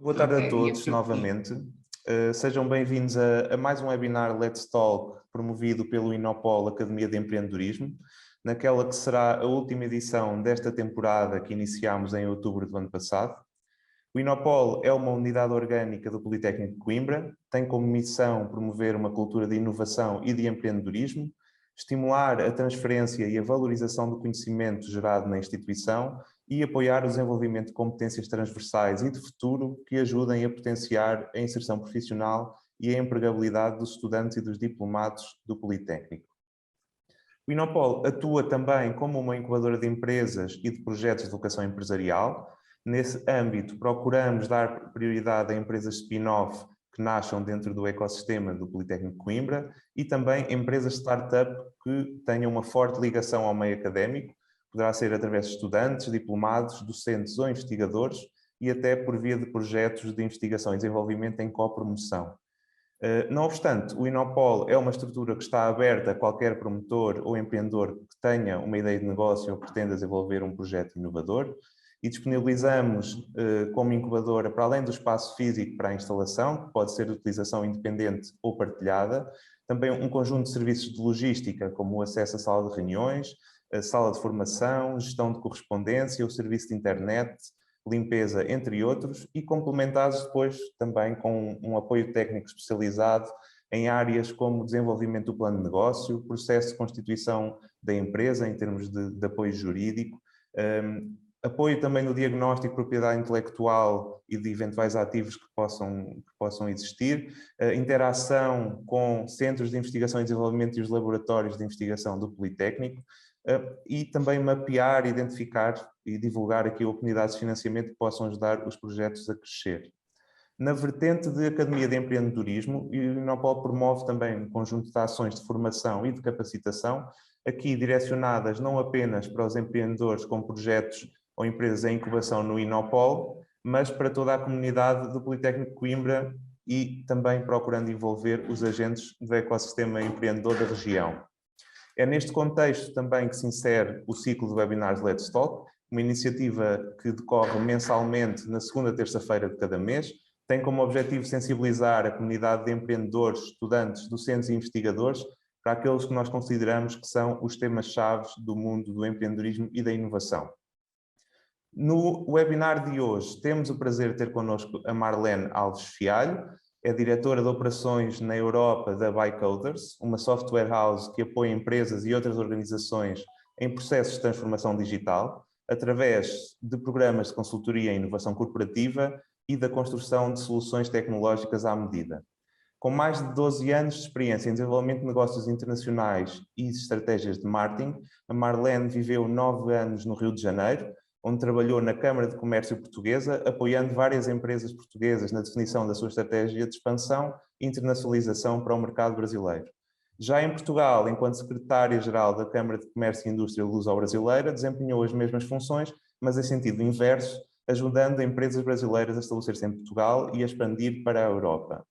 Boa tarde a Ok. todos novamente. Sejam bem-vindos a mais um webinar Let's Talk, promovido pelo Inopol Academia de Empreendedorismo, naquela que será a última edição desta temporada que iniciámos em outubro do ano passado. O Inopol é uma unidade orgânica do Politécnico de Coimbra, tem como missão promover uma cultura de inovação e de empreendedorismo, estimular a transferência e a valorização do conhecimento gerado na instituição e apoiar o desenvolvimento de competências transversais e de futuro que ajudem a potenciar a inserção profissional e a empregabilidade dos estudantes e dos diplomados do Politécnico. O Inopol atua também como uma incubadora de empresas e de projetos de vocação empresarial. Nesse âmbito, procuramos dar prioridade a empresas spin-off que nasçam dentro do ecossistema do Politécnico de Coimbra e também empresas startup que tenham uma forte ligação ao meio académico. Poderá ser através de estudantes, diplomados, docentes ou investigadores e até por via de projetos de investigação e desenvolvimento em copromoção. Não obstante, o Inopol é uma estrutura que está aberta a qualquer promotor ou empreendedor que tenha uma ideia de negócio ou pretenda desenvolver um projeto inovador e disponibilizamos como incubadora, para além do espaço físico para a instalação, que pode ser de utilização independente ou partilhada, também um conjunto de serviços de logística, como o acesso à sala de reuniões, a sala de formação, gestão de correspondência, o serviço de internet, limpeza, entre outros, e complementados depois também com um apoio técnico especializado em áreas como desenvolvimento do plano de negócio, processo de constituição da empresa em termos de apoio jurídico, apoio também no diagnóstico de propriedade intelectual e de eventuais ativos que possam existir, interação com centros de investigação e desenvolvimento e os laboratórios de investigação do Politécnico, e também mapear, identificar e divulgar aqui oportunidades de financiamento que possam ajudar os projetos a crescer. Na vertente de Academia de Empreendedorismo, o Inopol promove também um conjunto de ações de formação e de capacitação, aqui direcionadas não apenas para os empreendedores com projetos ou empresas em incubação no Inopol, mas para toda a comunidade do Politécnico de Coimbra e também procurando envolver os agentes do ecossistema empreendedor da região. É neste contexto também que se insere o ciclo de webinars Let's Talk, uma iniciativa que decorre mensalmente na segunda terça-feira de cada mês, tem como objetivo sensibilizar a comunidade de empreendedores, estudantes, docentes e investigadores para aqueles que nós consideramos que são os temas-chave do mundo do empreendedorismo e da inovação. No webinar de hoje temos o prazer de ter connosco a Marlene Alves Fialho, é diretora de operações na Europa da Bycoders, uma software house que apoia empresas e outras organizações em processos de transformação digital, através de programas de consultoria e inovação corporativa e da construção de soluções tecnológicas à medida. Com mais de 12 anos de experiência em desenvolvimento de negócios internacionais e estratégias de marketing, a Marlene viveu 9 anos no Rio de Janeiro, onde trabalhou na Câmara de Comércio Portuguesa, apoiando várias empresas portuguesas na definição da sua estratégia de expansão e internacionalização para o mercado brasileiro. Já em Portugal, enquanto secretária-geral da Câmara de Comércio e Indústria Luso-Brasileira, desempenhou as mesmas funções, mas em sentido inverso, ajudando empresas brasileiras a estabelecer-se em Portugal e a expandir para a Europa.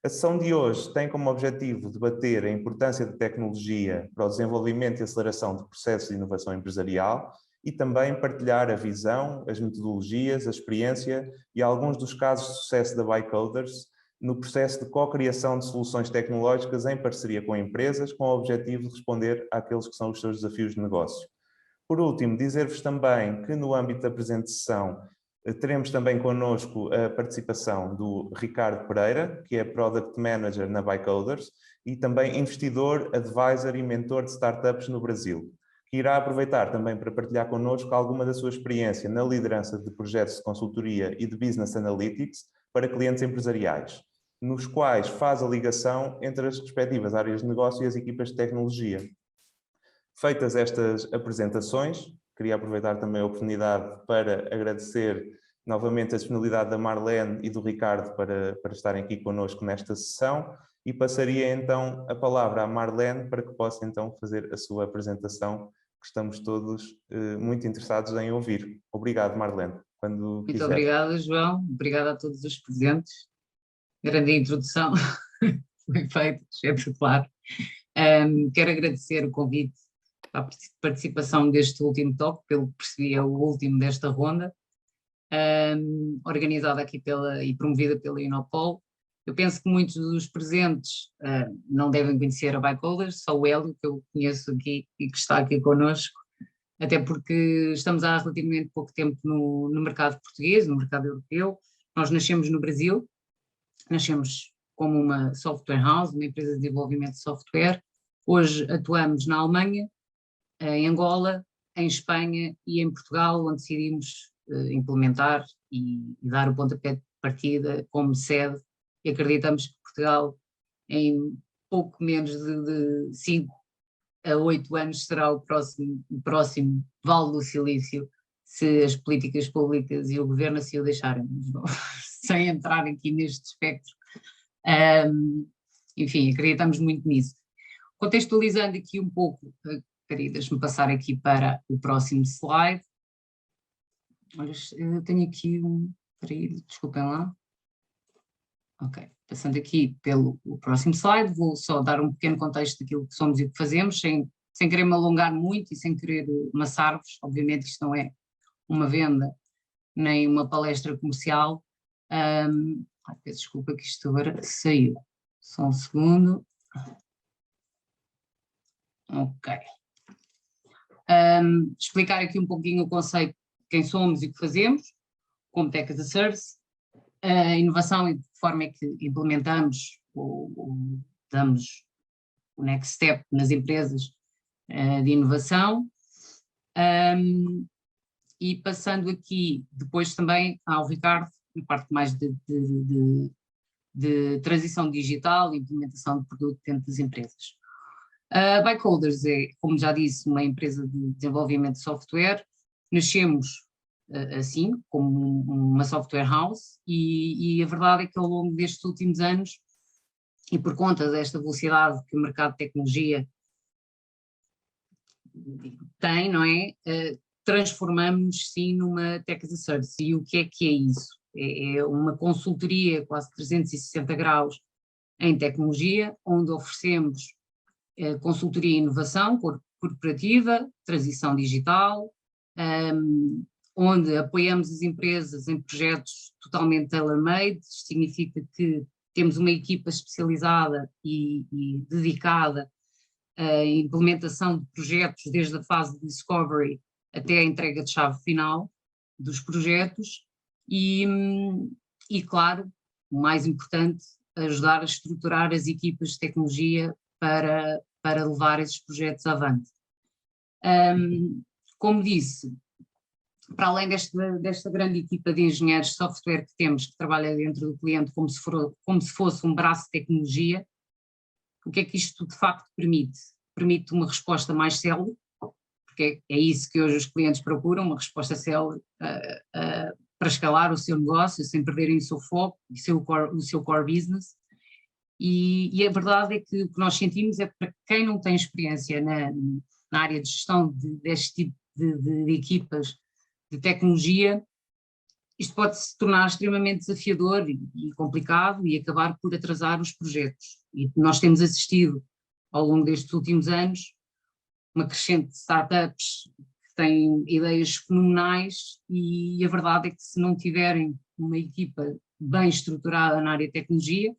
A sessão de hoje tem como objetivo debater a importância da tecnologia para o desenvolvimento e aceleração de processos de inovação empresarial e também partilhar a visão, as metodologias, a experiência e alguns dos casos de sucesso da Bycoders no processo de co-criação de soluções tecnológicas em parceria com empresas, com o objetivo de responder àqueles que são os seus desafios de negócio. Por último, dizer-vos também que no âmbito da presente sessão teremos também connosco a participação do Ricardo Pereira, que é Product Manager na Bycoders e também investidor, advisor e mentor de startups no Brasil, que irá aproveitar também para partilhar connosco alguma da sua experiência na liderança de projetos de consultoria e de Business Analytics para clientes empresariais, nos quais faz a ligação entre as respectivas áreas de negócio e as equipas de tecnologia. Feitas estas apresentações, queria aproveitar também a oportunidade para agradecer novamente a disponibilidade da Marlene e do Ricardo para estarem aqui connosco nesta sessão e passaria então a palavra à Marlene para que possa então fazer a sua apresentação, que estamos todos muito interessados em ouvir. Obrigado, Marlene. Quando Muito quiser. obrigada, João. Obrigada a todos os presentes. Grande introdução, foi feita, espetacular. Quero agradecer o convite à participação deste último talk, pelo que percebi é o último desta ronda. organizada aqui e promovida pela Inopol. Eu penso que muitos dos presentes não devem conhecer a Bikeholders, só o Hélio, que eu conheço aqui e que está aqui connosco, até porque estamos há relativamente pouco tempo no mercado português, no mercado europeu. Nós nascemos no Brasil, nascemos como uma software house, uma empresa de desenvolvimento de software. Hoje atuamos na Alemanha, em Angola, em Espanha e em Portugal, onde decidimos implementar e dar o pontapé de partida como sede, e acreditamos que Portugal, em pouco menos de 5 a 8 anos, será o próximo Vale do Silício, se as políticas públicas e o governo assim o deixarem, sem entrar aqui neste espectro. Enfim, acreditamos muito nisso. Contextualizando aqui um pouco, deixe-me passar aqui para o próximo slide. Olha, eu tenho aqui desculpem lá. Ok, passando aqui pelo próximo slide, vou só dar um pequeno contexto daquilo que somos e o que fazemos, sem querer me alongar muito e sem querer amassar-vos. Obviamente isto não é uma venda nem uma palestra comercial. Peço desculpa que isto agora saiu. Só um segundo. Ok. Explicar aqui um pouquinho o conceito de quem somos e o que fazemos, como Tech as a Service, a inovação e de que forma é que implementamos ou damos o next step nas empresas de inovação, e passando aqui depois também ao Ricardo, na parte mais de transição digital e implementação de produto dentro das empresas. A Bikeholders é, como já disse, uma empresa de desenvolvimento de software. Nascemos assim, como uma software house, e a verdade é que ao longo destes últimos anos, e por conta desta velocidade que o mercado de tecnologia tem, não é? Transformamos sim numa Tech as a Service. E o que é isso? É uma consultoria quase 360 graus em tecnologia, onde oferecemos consultoria e inovação corporativa, transição digital, onde apoiamos as empresas em projetos totalmente tailor-made. Significa que temos uma equipa especializada e dedicada à implementação de projetos desde a fase de discovery até a entrega de chave final dos projetos e claro, o mais importante, ajudar a estruturar as equipas de tecnologia para levar esses projetos avante. Como disse, para além desta grande equipa de engenheiros de software que temos, que trabalha dentro do cliente como se fosse um braço de tecnologia, o que é que isto de facto permite? Permite uma resposta mais célere, porque é isso que hoje os clientes procuram, uma resposta célere para escalar o seu negócio, sem perderem o seu foco, o seu core business. E a verdade é que o que nós sentimos é que para quem não tem experiência na área de gestão deste tipo de equipas de tecnologia, isto pode se tornar extremamente desafiador e complicado e acabar por atrasar os projetos. E nós temos assistido ao longo destes últimos anos uma crescente de startups que têm ideias fenomenais e a verdade é que se não tiverem uma equipa bem estruturada na área de tecnologia,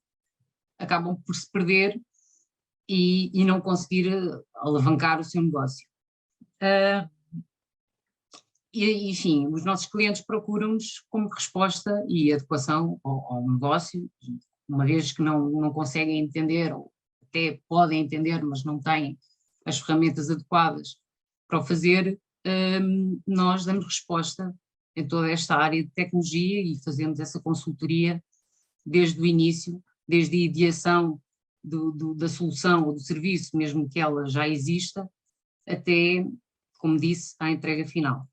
acabam por se perder e não conseguir alavancar o seu negócio. E, enfim, os nossos clientes procuram-nos como resposta e adequação ao negócio, uma vez que não conseguem entender, ou até podem entender, mas não têm as ferramentas adequadas para o fazer, nós damos resposta em toda esta área de tecnologia e fazemos essa consultoria desde o início, desde a ideação da solução ou do serviço, mesmo que ela já exista, até, como disse, à entrega final.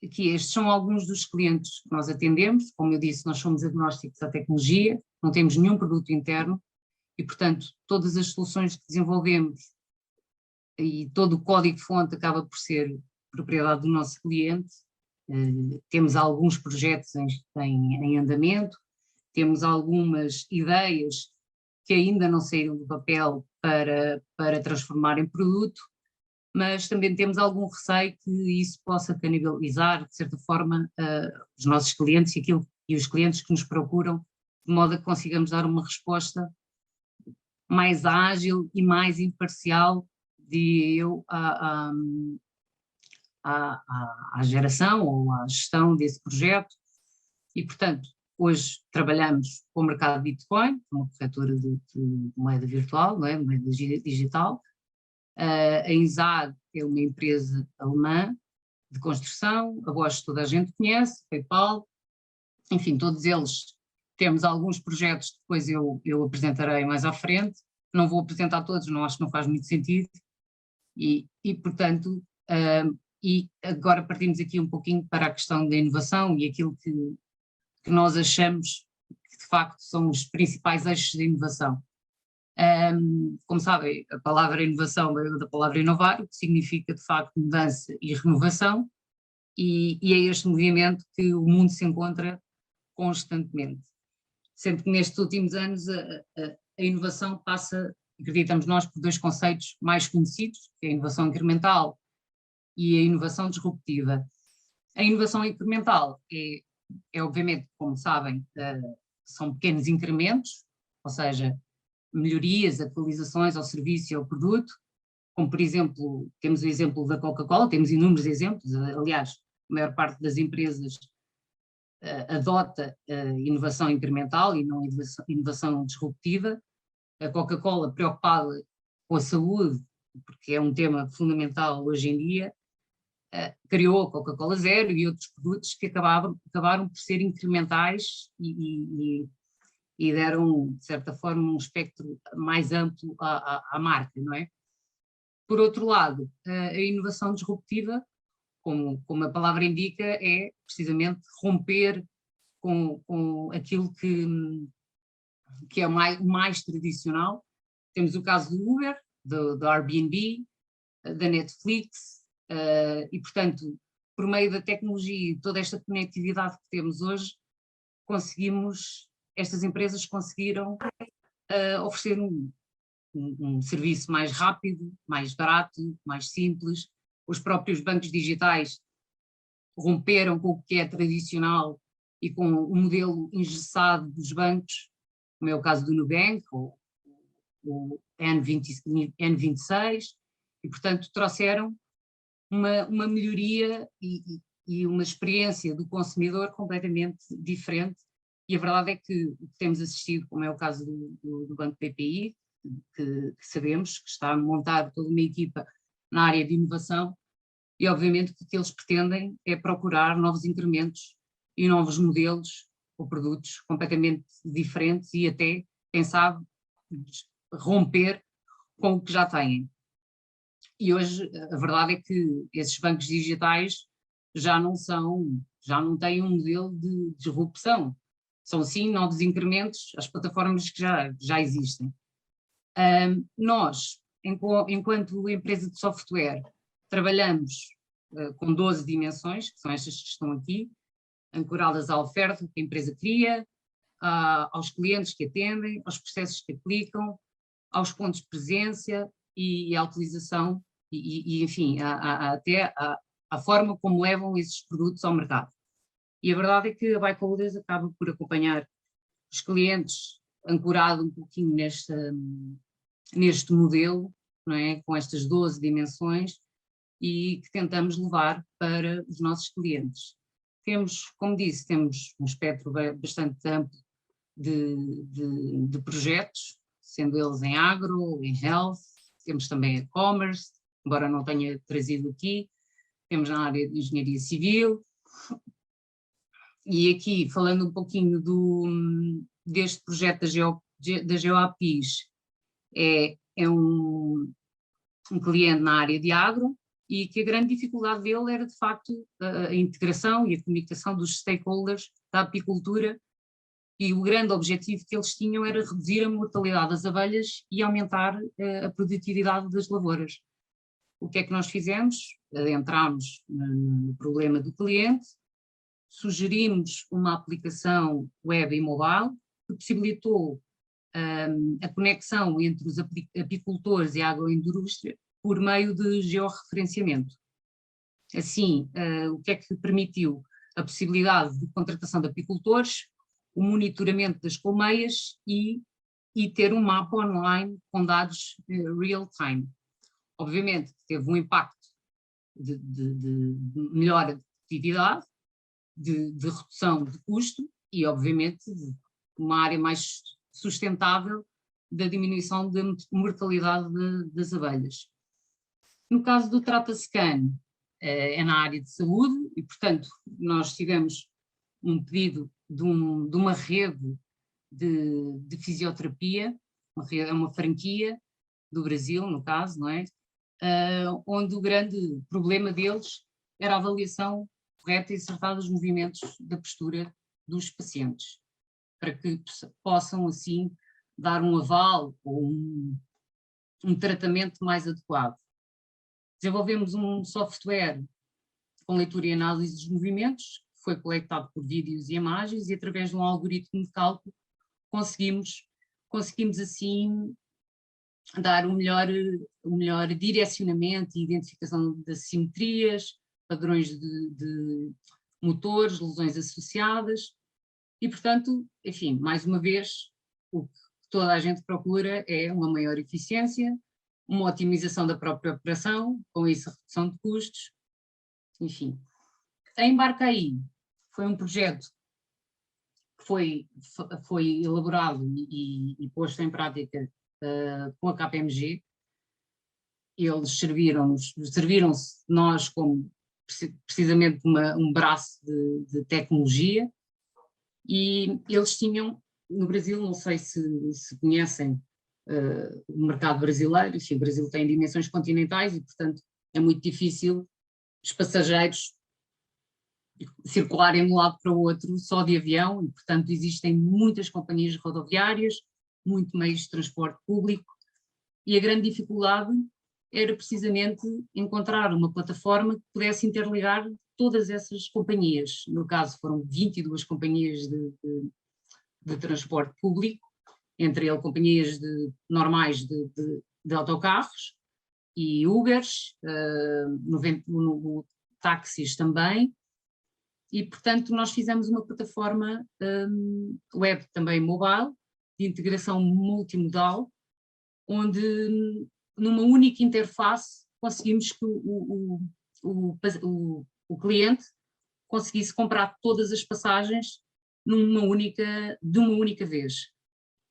Aqui estes são alguns dos clientes que nós atendemos. Como eu disse, nós somos agnósticos à tecnologia, não temos nenhum produto interno e, portanto, todas as soluções que desenvolvemos e todo o código-fonte acaba por ser propriedade do nosso cliente. Temos alguns projetos em andamento, temos algumas ideias que ainda não saíram do papel para transformar em produto, mas também temos algum receio que isso possa canibalizar, de certa forma, os nossos clientes e os clientes que nos procuram, de modo a que consigamos dar uma resposta mais ágil e mais imparcial, diria eu, à geração ou à gestão desse projeto. E, portanto, hoje trabalhamos com o mercado Bitcoin, uma corretora de moeda virtual, não é? Moeda digital. A Inzad é uma empresa alemã de construção, a Bosch toda a gente conhece, PayPal, enfim, todos eles temos alguns projetos que depois eu apresentarei mais à frente, não vou apresentar todos, não acho que não faz muito sentido, e portanto, e agora partimos aqui um pouquinho para a questão da inovação e aquilo que nós achamos que de facto são os principais eixos da inovação. Como sabem, a palavra inovação veio da palavra inovar, que significa de facto mudança e renovação, e é este movimento que o mundo se encontra constantemente. Sendo que nestes últimos anos a inovação passa, acreditamos nós, por dois conceitos mais conhecidos, que é a inovação incremental e a inovação disruptiva. A inovação incremental é obviamente, como sabem, são pequenos incrementos, ou seja, melhorias, atualizações ao serviço e ao produto, como por exemplo, temos o exemplo da Coca-Cola, temos inúmeros exemplos, aliás, a maior parte das empresas adota inovação incremental e não inovação disruptiva. A Coca-Cola, preocupada com a saúde, porque é um tema fundamental hoje em dia, criou a Coca-Cola Zero e outros produtos que acabaram por ser incrementais e deram, de certa forma, um espectro mais amplo à marca, não é? Por outro lado, a inovação disruptiva, como a palavra indica, é precisamente romper com aquilo que é o mais tradicional. Temos o caso do Uber, do Airbnb, da Netflix, e portanto, por meio da tecnologia e toda esta conectividade que temos hoje, estas empresas conseguiram oferecer um serviço mais rápido, mais barato, mais simples. Os próprios bancos digitais romperam com o que é tradicional e com o modelo engessado dos bancos, como é o caso do Nubank, ou o N26, e portanto trouxeram uma melhoria e uma experiência do consumidor completamente diferente. E a verdade é que o que temos assistido, como é o caso do Banco BPI, que sabemos que está a montar toda uma equipa na área de inovação, e obviamente que o que eles pretendem é procurar novos incrementos e novos modelos ou produtos completamente diferentes e até, quem sabe, romper com o que já têm. E hoje a verdade é que esses bancos digitais já não têm um modelo de disrupção. São sim novos incrementos às plataformas que já existem. Nós, enquanto empresa de software, trabalhamos com 12 dimensões, que são estas que estão aqui, ancoradas à oferta que a empresa cria, aos clientes que atendem, aos processos que aplicam, aos pontos de presença e à utilização e enfim, até à forma como levam esses produtos ao mercado. E a verdade é que a Bycoders acaba por acompanhar os clientes ancorado um pouquinho neste modelo, não é? Com estas 12 dimensões e que tentamos levar para os nossos clientes. Temos, como disse, temos um espectro bastante amplo de projetos, sendo eles em agro, em health, temos também e-commerce, embora não tenha trazido aqui, temos na área de engenharia civil, e aqui falando um pouquinho deste projeto da GeoAPIs, é um cliente na área de agro, e que a grande dificuldade dele era de facto a integração e a comunicação dos stakeholders da apicultura, e o grande objetivo que eles tinham era reduzir a mortalidade das abelhas e aumentar a produtividade das lavouras. O que é que nós fizemos? Adentramos no problema do cliente, sugerimos uma aplicação web e mobile que possibilitou a conexão entre os apicultores e a agroindústria por meio de georreferenciamento. Assim, o que é que permitiu? A possibilidade de contratação de apicultores, o monitoramento das colmeias e ter um mapa online com dados real-time. Obviamente teve um impacto de melhora de produtividade, de redução de custo e, obviamente, de uma área mais sustentável da diminuição da mortalidade das abelhas. No caso do Trata-Scan, é na área de saúde e, portanto, nós tivemos um pedido de uma rede de fisioterapia, uma franquia do Brasil, no caso, não é? Onde o grande problema deles era a avaliação correta e acertada dos movimentos da postura dos pacientes, para que possam, assim, dar um aval ou um tratamento mais adequado. Desenvolvemos um software com leitura e análise dos movimentos, que foi coletado por vídeos e imagens, e através de um algoritmo de cálculo conseguimos assim dar o melhor direcionamento e identificação de assimetrias, padrões de motores, lesões associadas e, portanto, enfim, mais uma vez, o que toda a gente procura é uma maior eficiência, uma otimização da própria operação, com isso a redução de custos, enfim. A Embarcaí foi um projeto que foi elaborado e posto em prática com a KPMG. Eles serviram-se nós como precisamente um braço de tecnologia, e eles tinham no Brasil, não sei se conhecem o mercado brasileiro, enfim, o Brasil tem dimensões continentais e, portanto, é muito difícil os passageiros circularem de um lado para o outro só de avião, e, portanto, existem muitas companhias rodoviárias, muito meios de transporte público, e a grande dificuldade era precisamente encontrar uma plataforma que pudesse interligar todas essas companhias. No caso, foram 22 companhias de transporte público, entre eles companhias normais de autocarros e Ubers, no táxis também, e, portanto, nós fizemos uma plataforma web também mobile, de integração multimodal, onde numa única interface conseguimos que o cliente conseguisse comprar todas as passagens de uma única vez.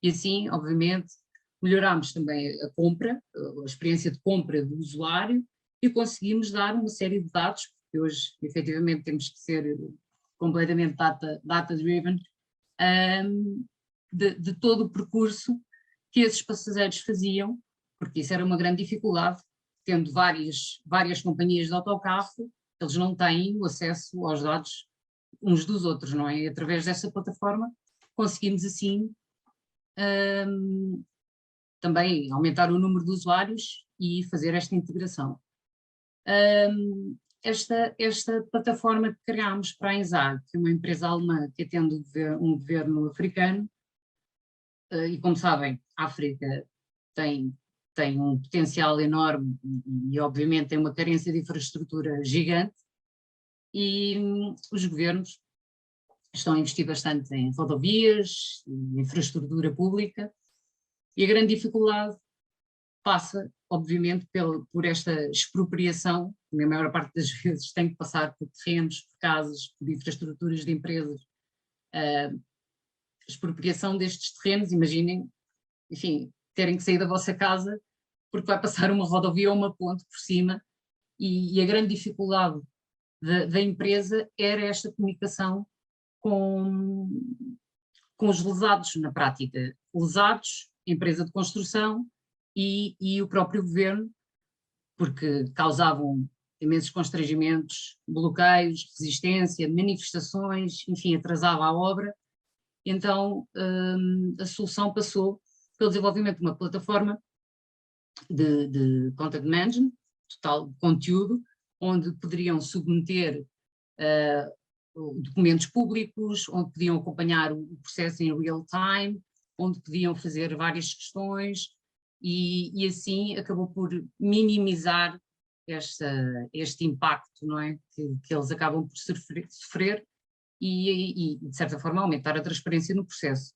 E assim, obviamente, melhorámos também a compra, a experiência de compra do usuário, e conseguimos dar uma série de dados, porque hoje, efetivamente, temos que ser completamente data-driven, de todo o percurso que esses passageiros faziam, porque isso era uma grande dificuldade, tendo várias companhias de autocarro, eles não têm o acesso aos dados uns dos outros, não é? E através dessa plataforma conseguimos assim também aumentar o número de usuários e fazer esta integração. Esta plataforma que criámos para a ENSAG, que é uma empresa alemã que atende um governo africano, e como sabem, a África tem um potencial enorme e obviamente tem uma carência de infraestrutura gigante, e os governos estão a investir bastante em rodovias, em infraestrutura pública, e a grande dificuldade passa, obviamente, por esta expropriação, que na maior parte das vezes tem que passar por terrenos, por casas, por infraestruturas de empresas. Expropriação destes terrenos, imaginem, enfim, terem que sair da vossa casa porque vai passar uma rodovia ou uma ponte por cima, e a grande dificuldade da empresa era esta comunicação com os lesados na prática. Lesados, empresa de construção e o próprio governo, porque causavam imensos constrangimentos, bloqueios, resistência, manifestações, enfim, atrasava a obra. Então a solução passou pelo desenvolvimento de uma plataforma de content management, total conteúdo, onde poderiam submeter documentos públicos, onde podiam acompanhar o processo em real time, onde podiam fazer várias questões, e assim acabou por minimizar este impacto, não é? Que eles acabam por sofrer e, de certa forma, aumentar a transparência no processo.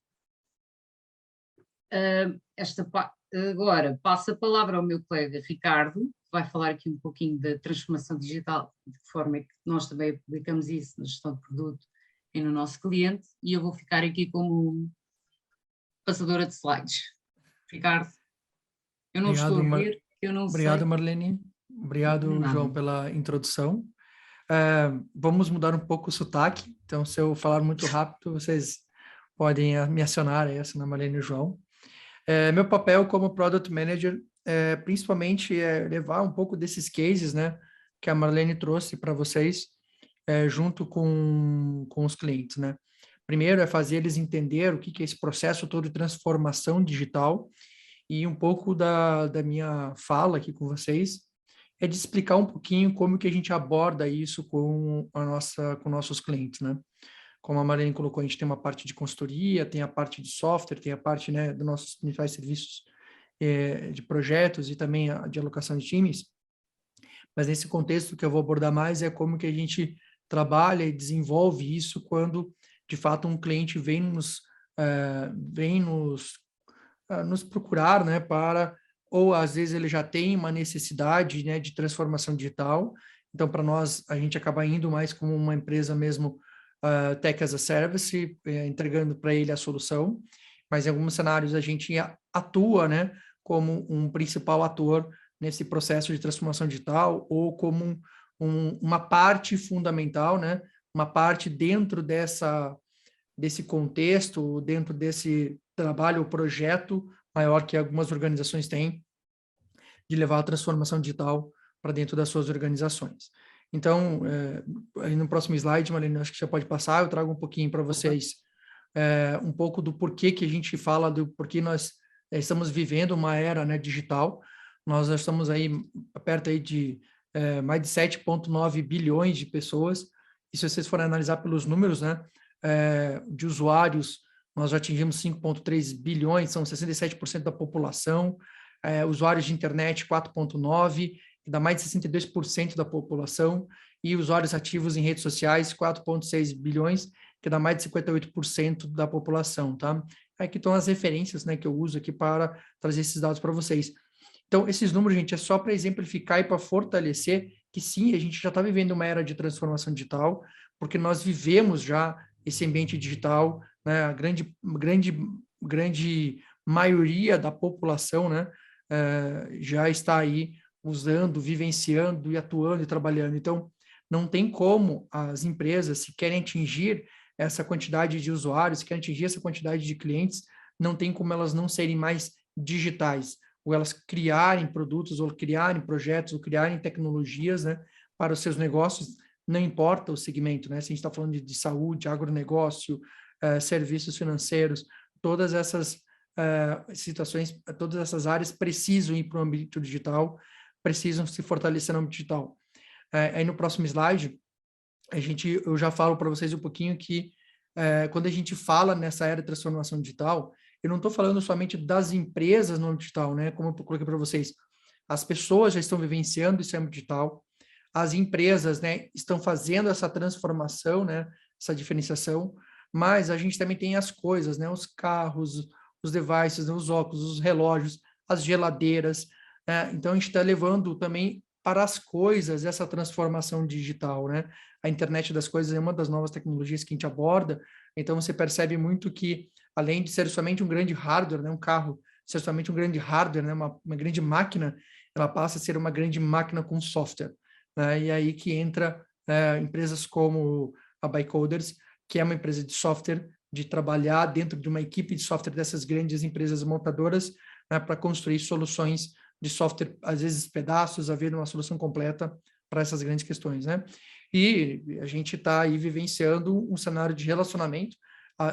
Agora passo a palavra ao meu colega Ricardo, que vai falar aqui um pouquinho da transformação digital, de que forma é que nós também aplicamos isso na gestão de produto e no nosso cliente, e eu vou ficar aqui como passadora de slides. Ricardo, eu não estou a ver, eu não sei. Obrigado, Marlene. Obrigado, João, pela introdução. Vamos mudar um pouco o sotaque, então se eu falar muito rápido, vocês podem me acionar, essa na Marlene e o João. Meu papel como Product Manager, principalmente, é levar um pouco desses cases, né, que a Marlene trouxe para vocês, junto com os clientes, né. Primeiro é fazer eles entender o que é esse processo todo de transformação digital, e um pouco da minha fala aqui com vocês é de explicar um pouquinho como que a gente aborda isso com nossos clientes, né? Como a Marlene colocou, a gente tem uma parte de consultoria, tem a parte de software, tem a parte, né, dos nossos principais serviços de projetos e também de alocação de times. Mas nesse contexto que eu vou abordar mais é como que a gente trabalha e desenvolve isso quando, de fato, um cliente vem nos procurar, né, ou às vezes ele já tem uma necessidade, né, de transformação digital. Então, para nós, a gente acaba indo mais como uma empresa mesmo, Tech as a Service, entregando para ele a solução. Mas em alguns cenários a gente atua, né, como um principal ator nesse processo de transformação digital, ou como uma parte fundamental, né, uma parte dentro desse contexto, dentro desse trabalho ou projeto maior que algumas organizações têm, de levar a transformação digital para dentro das suas organizações. Então, aí no próximo slide, Marlene, acho que já pode passar, eu trago um pouquinho para vocês, um pouco do porquê que a gente fala, do porquê nós estamos vivendo uma era, né, digital. Nós já estamos aí perto aí de mais de 7,9 bilhões de pessoas, e se vocês forem analisar pelos números, né, de usuários, nós já atingimos 5,3 bilhões, são 67% da população, usuários de internet 4,9, que dá mais de 62% da população, e usuários ativos em redes sociais 4,6 bilhões, que dá mais de 58% da população, tá? Aqui estão as referências, né, que eu uso aqui para trazer esses dados para vocês. Então, esses números, gente, é só para exemplificar e para fortalecer que sim, a gente já está vivendo uma era de transformação digital, porque nós vivemos já esse ambiente digital, né, a grande maioria da população, né, já está aí usando, vivenciando e atuando e trabalhando. Então, não tem como as empresas, se querem atingir essa quantidade de usuários, se querem atingir essa quantidade de clientes, não tem como elas não serem mais digitais, ou elas criarem produtos, ou criarem projetos, ou criarem tecnologias, né, para os seus negócios, não importa o segmento, né? Se a gente está falando de saúde, agronegócio, serviços financeiros, todas essas situações, todas essas áreas precisam ir para o ambiente digital, precisam se fortalecer no ambiente digital. Aí no próximo slide, eu já falo para vocês um pouquinho que quando a gente fala nessa era de transformação digital, eu não estou falando somente das empresas no digital, né? Como eu coloquei para vocês, as pessoas já estão vivenciando esse âmbito digital, as empresas, né, estão fazendo essa transformação, né, essa diferenciação, mas a gente também tem as coisas, né, os carros, os devices, né, os óculos, os relógios, as geladeiras, né? Então a gente está levando também para as coisas essa transformação digital, né? A internet das coisas é uma das novas tecnologias que a gente aborda, então você percebe muito que, além de ser somente um grande hardware, né, um carro ser somente um grande hardware, né, uma grande máquina, ela passa a ser uma grande máquina com software, né? E aí que entra empresas como a Bycoders, que é uma empresa de software, de trabalhar dentro de uma equipe de software dessas grandes empresas montadoras, né, para construir soluções de software, às vezes pedaços, haver uma solução completa para essas grandes questões, né? E a gente está aí vivenciando um cenário de relacionamento.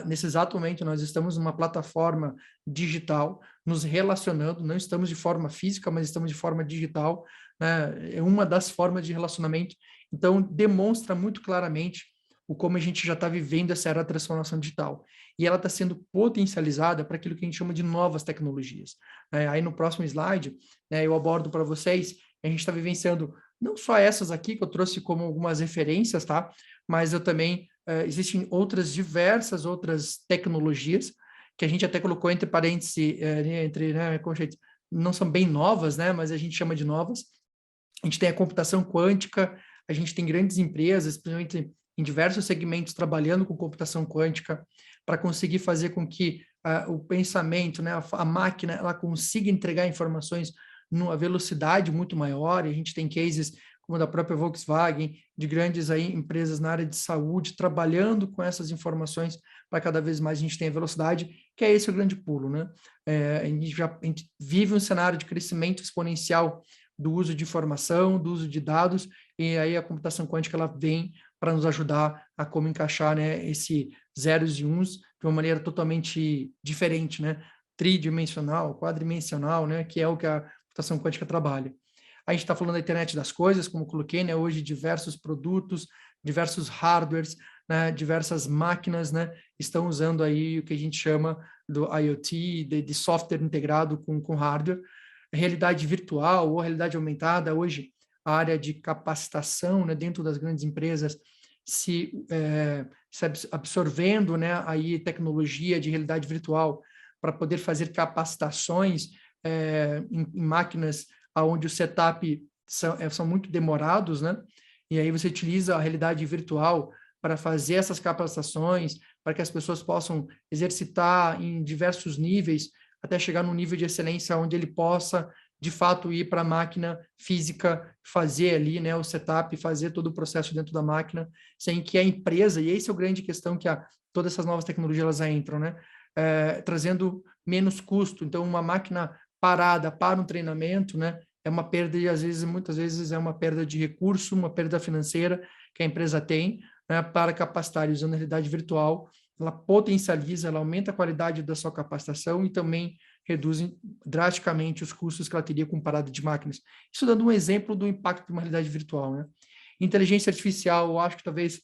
Nesse exato momento, nós estamos numa plataforma digital, nos relacionando, não estamos de forma física, mas estamos de forma digital, né? É uma das formas de relacionamento. Então, demonstra muito claramente o como a gente já está vivendo essa era da transformação digital. E ela está sendo potencializada para aquilo que a gente chama de novas tecnologias. Aí no próximo slide, né, eu abordo para vocês, a gente está vivenciando não só essas aqui, que eu trouxe como algumas referências, tá? Mas eu também, existem diversas outras tecnologias, que a gente até colocou entre parênteses, não são bem novas, né? Mas a gente chama de novas. A gente tem a computação quântica, a gente tem grandes empresas, principalmente em diversos segmentos, trabalhando com computação quântica, para conseguir fazer com que o pensamento, né, a máquina, ela consiga entregar informações numa velocidade muito maior. E a gente tem cases como da própria Volkswagen, de grandes aí empresas na área de saúde, trabalhando com essas informações para cada vez mais a gente tenha velocidade, que é esse o grande pulo, né? A gente vive um cenário de crescimento exponencial do uso de informação, do uso de dados, e aí a computação quântica ela vem para nos ajudar a como encaixar, né, esse zeros e uns de uma maneira totalmente diferente, né? Tridimensional, quadridimensional, né? Que é o que a computação quântica trabalha. A gente está falando da internet das coisas, como eu coloquei, né? Hoje diversos produtos, diversos hardwares, né? Diversas máquinas, né? Estão usando aí o que a gente chama do IoT, de software integrado com hardware. Realidade virtual ou realidade aumentada, hoje a área de capacitação, né? Dentro das grandes empresas, se absorvendo, né? Aí tecnologia de realidade virtual para poder fazer capacitações em máquinas onde o setup são muito demorados, né? E aí você utiliza a realidade virtual para fazer essas capacitações, para que as pessoas possam exercitar em diversos níveis, até chegar num nível de excelência onde ele possa, de fato, ir para a máquina física, fazer ali, né, o setup, fazer todo o processo dentro da máquina, sem que a empresa, e essa é a grande questão que todas essas novas tecnologias elas entram, né? Trazendo menos custo. Então, uma máquina parada para um treinamento, né, é uma perda e, às vezes, muitas vezes, é uma perda de recurso, uma perda financeira que a empresa tem, né, para capacitar. Usando a realidade virtual, ela potencializa, ela aumenta a qualidade da sua capacitação e também reduz drasticamente os custos que ela teria com parada de máquinas. Isso dando um exemplo do impacto de uma realidade virtual, né? Inteligência artificial, eu acho que talvez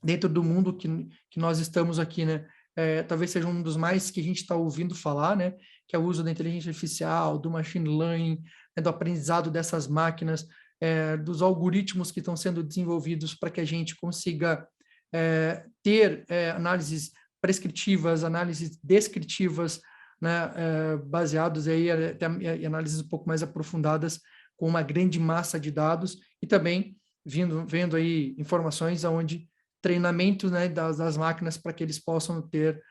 dentro do mundo que nós estamos aqui, né, talvez seja um dos mais que a gente está ouvindo falar, né, que é o uso da inteligência artificial, do machine learning, né, do aprendizado dessas máquinas, dos algoritmos que estão sendo desenvolvidos para que a gente consiga ter análises prescritivas, análises descritivas, né, baseados aí até em análises um pouco mais aprofundadas com uma grande massa de dados e também vendo aí informações onde treinamento, né, das máquinas para que eles possam ter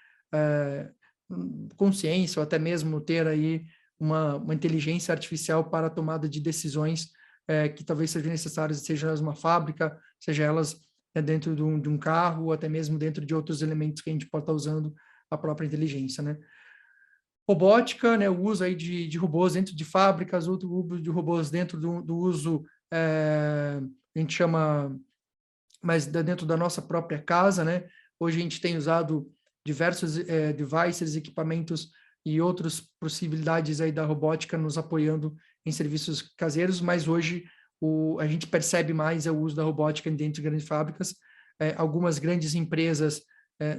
consciência ou até mesmo ter aí uma inteligência artificial para a tomada de decisões que talvez sejam necessárias, seja elas uma fábrica, seja elas dentro de um carro, ou até mesmo dentro de outros elementos que a gente pode estar usando a própria inteligência, né? Robótica, né, o uso aí de robôs dentro de fábricas, outro uso de robôs dentro do uso, a gente chama, mas dentro da nossa própria casa, né? Hoje a gente tem usado diversos devices, equipamentos e outras possibilidades aí da robótica nos apoiando em serviços caseiros, mas hoje a gente percebe mais o uso da robótica dentro de grandes fábricas. Algumas grandes empresas,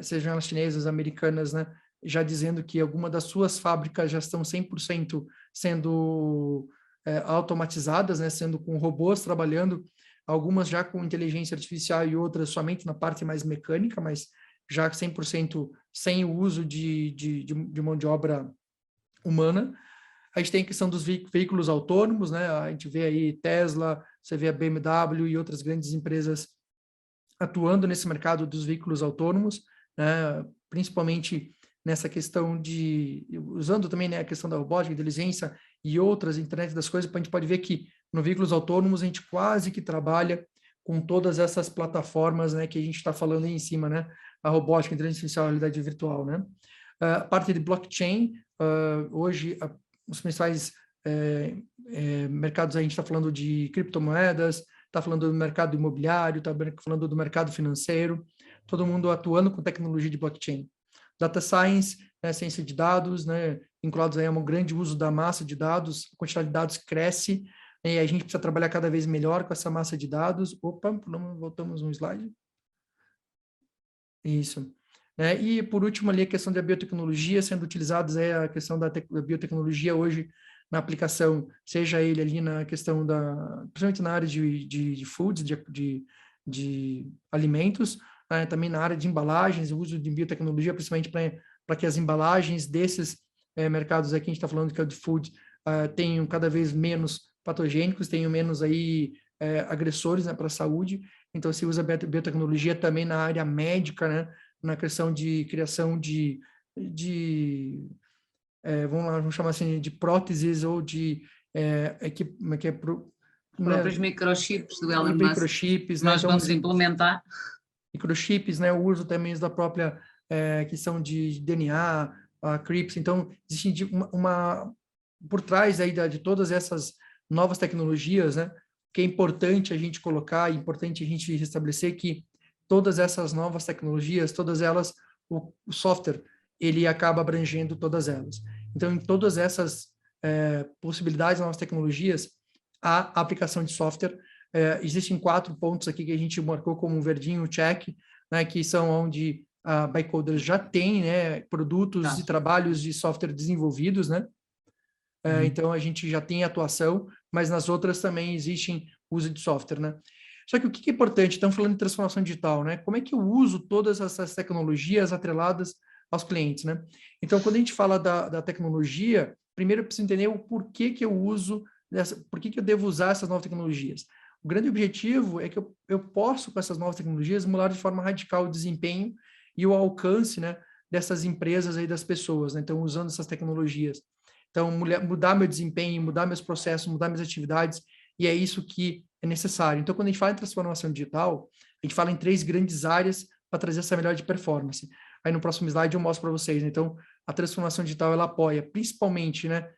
sejam elas chinesas, americanas, né, já dizendo que alguma das suas fábricas já estão 100% sendo automatizadas, né, sendo com robôs trabalhando, algumas já com inteligência artificial e outras somente na parte mais mecânica, mas já 100% sem o uso de mão de obra humana. A gente tem a questão dos veículos autônomos, né? A gente vê aí Tesla, você vê a BMW e outras grandes empresas atuando nesse mercado dos veículos autônomos, né? Principalmente nessa questão usando também, né, a questão da robótica, inteligência e outras, internet das coisas, a gente pode ver que no veículos autônomos a gente quase que trabalha com todas essas plataformas, né, que a gente está falando aí em cima, né? A robótica, a inteligência artificial, a realidade virtual, né? A parte de blockchain, hoje os principais mercados, a gente está falando de criptomoedas, está falando do mercado imobiliário, está falando do mercado financeiro, todo mundo atuando com tecnologia de blockchain. Data science, né, ciência de dados, né, vinculados aí a um grande uso da massa de dados, a quantidade de dados cresce, né, e a gente precisa trabalhar cada vez melhor com essa massa de dados. Opa, voltamos um slide. Isso. E, por último, ali a questão da biotecnologia sendo utilizadas, a questão da biotecnologia hoje na aplicação, seja ele ali na questão principalmente na área de foods, de alimentos, também na área de embalagens, o uso de biotecnologia, principalmente para que as embalagens desses mercados aqui, a gente está falando que é de food, tenham cada vez menos patogênicos, tenham menos aí agressores, né, para a saúde. Então, se usa biotecnologia também na área médica, né, na questão de criação vamos chamar assim, de próteses ou de próprios microchips do Elon Musk, microchips, né? Nós Então, vamos implementar. Microchips, né? O uso também da própria questão de DNA, a CRISPR. Então, existe por trás aí de todas essas novas tecnologias, né? Que é importante a gente colocar, é importante a gente restabelecer que todas essas novas tecnologias, todas elas, o software, ele acaba abrangendo todas elas. Então, em todas essas possibilidades, novas tecnologias, a aplicação de software, existem 4 pontos aqui que a gente marcou como um verdinho check, né, que são onde a Bycoder já tem, né, produtos e trabalhos de software desenvolvidos, né? Então, a gente já tem atuação, mas nas outras também existem uso de software, né? Só que o que é importante? Estamos falando de transformação digital, né? Como é que eu uso todas essas tecnologias atreladas aos clientes, né? Então, quando a gente fala da tecnologia, primeiro eu preciso entender o porquê que eu uso, por que eu devo usar essas novas tecnologias. O grande objetivo é que eu posso, com essas novas tecnologias, mudar de forma radical o desempenho e o alcance, né, dessas empresas aí, das pessoas, né? Então, usando essas tecnologias. Então, mudar meu desempenho, mudar meus processos, mudar minhas atividades, e é isso que é necessário. Então, quando a gente fala em transformação digital, a gente fala em 3 grandes áreas para trazer essa melhora de performance. Aí no próximo slide eu mostro para vocês. Então, a transformação digital, ela apoia principalmente, né,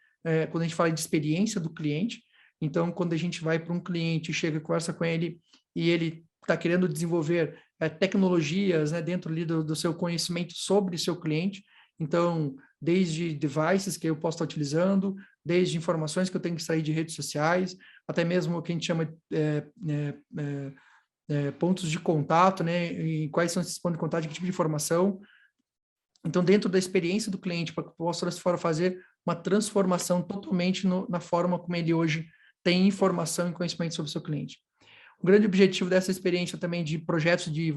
quando a gente fala de experiência do cliente. Então, quando a gente vai para um cliente, chega, conversa com ele, e ele está querendo desenvolver tecnologias, né, dentro ali do seu conhecimento sobre o seu cliente. Então, desde devices que eu posso estar utilizando, desde informações que eu tenho que extrair de redes sociais, até mesmo o que a gente chama pontos de contato, né? E quais são esses pontos de contato, que tipo de informação. Então, dentro da experiência do cliente, para que eu possa fazer uma transformação totalmente na forma como ele hoje tem informação e conhecimento sobre o seu cliente. O grande objetivo dessa experiência também de projetos de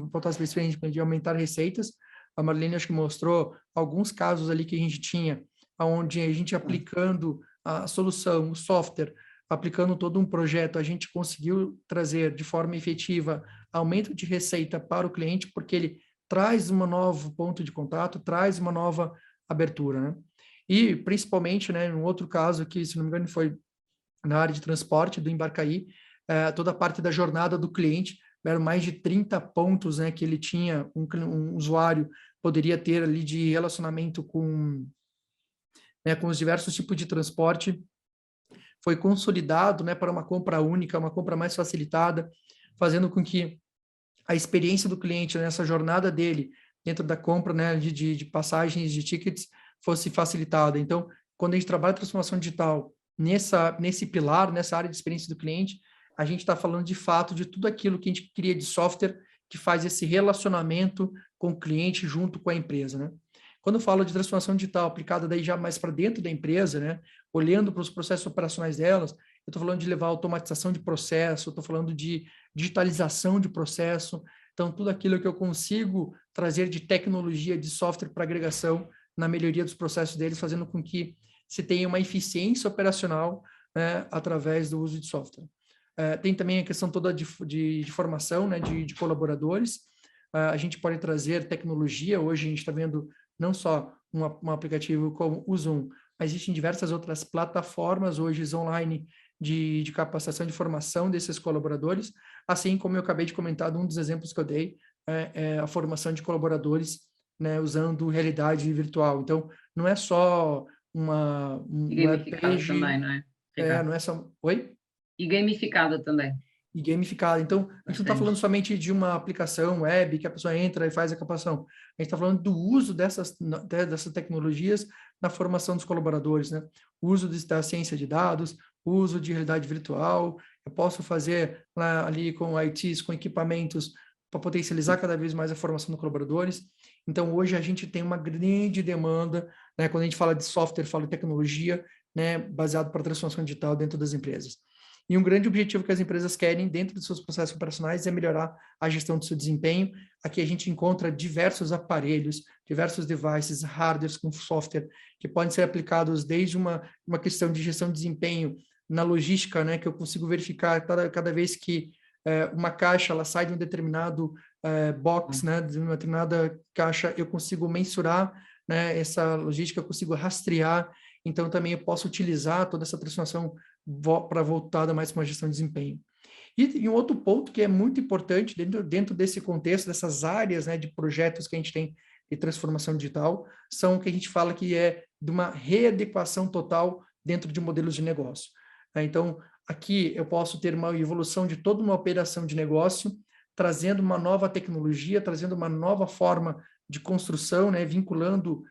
aumentar receitas, a Marlene acho que mostrou alguns casos ali que a gente tinha, onde a gente aplicando a solução, o software, aplicando todo um projeto, a gente conseguiu trazer de forma efetiva aumento de receita para o cliente, porque ele traz um novo ponto de contato, traz uma nova abertura, né? E, principalmente, né, um outro caso que, se não me engano, foi na área de transporte do Embarcaí, toda a parte da jornada do cliente, eram mais de 30 pontos, né, que ele tinha, um usuário poderia ter ali de relacionamento com os diversos tipos de transporte, foi consolidado, né, para uma compra única, uma compra mais facilitada, fazendo com que a experiência do cliente nessa jornada dele, dentro da compra, né, de passagens, de tickets, fosse facilitada. Então, quando a gente trabalha transformação digital nesse pilar, nessa área de experiência do cliente, a gente está falando de fato de tudo aquilo que a gente cria de software que faz esse relacionamento com o cliente junto com a empresa, né? Quando eu falo de transformação digital aplicada daí já mais para dentro da empresa, né, olhando para os processos operacionais delas, eu estou falando de levar automatização de processo, estou falando de digitalização de processo, então tudo aquilo que eu consigo trazer de tecnologia, de software para agregação na melhoria dos processos deles, fazendo com que se tenha uma eficiência operacional, né, através do uso de software. Tem também a questão toda de formação, né, de colaboradores. A gente pode trazer tecnologia, hoje a gente está vendo não só um aplicativo como o Zoom, mas existem diversas outras plataformas hoje online de capacitação de formação desses colaboradores, assim como eu acabei de comentar, um dos exemplos que eu dei é a formação de colaboradores, né, usando realidade virtual. Então, não é só uma webpage também, não é? Não é só... Oi? E gamificada também. E gamificada. Então, a gente não está falando somente de uma aplicação web que a pessoa entra e faz a captação. A gente está falando do uso dessas tecnologias na formação dos colaboradores, né? O uso da ciência de dados, o uso de realidade virtual. Eu posso fazer ali com ITs, com equipamentos, para potencializar cada vez mais a formação dos colaboradores. Então, hoje a gente tem uma grande demanda, né, quando a gente fala de software, fala de tecnologia, né, baseado para a transformação digital dentro das empresas. E um grande objetivo que as empresas querem dentro dos seus processos operacionais é melhorar a gestão do seu desempenho. Aqui a gente encontra diversos aparelhos, diversos devices, hardwares com software, que podem ser aplicados desde uma questão de gestão de desempenho na logística, né, que eu consigo verificar cada vez que uma caixa ela sai de um determinado box, né, de uma determinada caixa, eu consigo mensurar, né, essa logística, eu consigo rastrear. Então, também eu posso utilizar toda essa transformação para voltada mais para uma gestão de desempenho. E um outro ponto que é muito importante dentro desse contexto, dessas áreas, né, de projetos que a gente tem de transformação digital, são o que a gente fala que é de uma readequação total dentro de modelos de negócio. Então, aqui eu posso ter uma evolução de toda uma operação de negócio, trazendo uma nova tecnologia, trazendo uma nova forma de construção, né, vinculando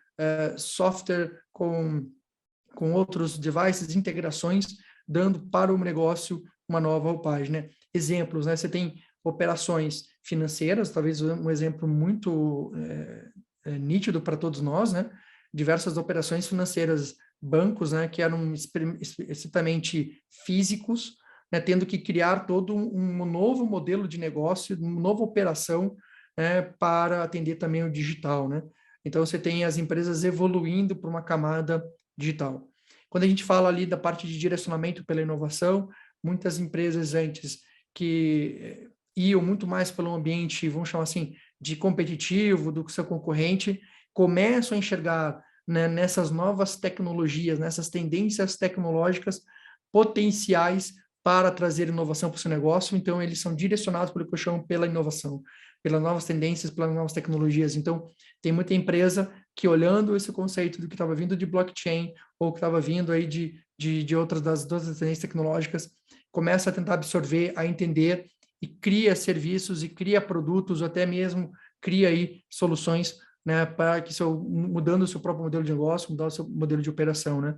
software com outros devices, integrações, dando para o negócio uma nova roupagem, né? Exemplos, né? Você tem operações financeiras, talvez um exemplo muito nítido para todos nós, né? Diversas operações financeiras, bancos, né? Que eram estritamente físicos, né? Tendo que criar todo um novo modelo de negócio, uma nova operação, né? Para atender também o digital, né? Então, você tem as empresas evoluindo para uma camada digital. Quando a gente fala ali da parte de direcionamento pela inovação, muitas empresas antes que iam muito mais pelo ambiente, vamos chamar assim, de competitivo do que seu concorrente, começam a enxergar, né, nessas novas tecnologias, nessas tendências tecnológicas potenciais para trazer inovação para o seu negócio. Então, eles são direcionados pelo que eu chamo pela inovação, pelas novas tendências, pelas novas tecnologias. Então, tem muita empresa que, olhando esse conceito do que estava vindo de blockchain ou que estava vindo aí de outras das tendências tecnológicas, começa a tentar absorver, a entender e cria serviços e cria produtos, ou até mesmo cria aí soluções, né, para que mudando o seu próprio modelo de negócio, mudar o seu modelo de operação, né?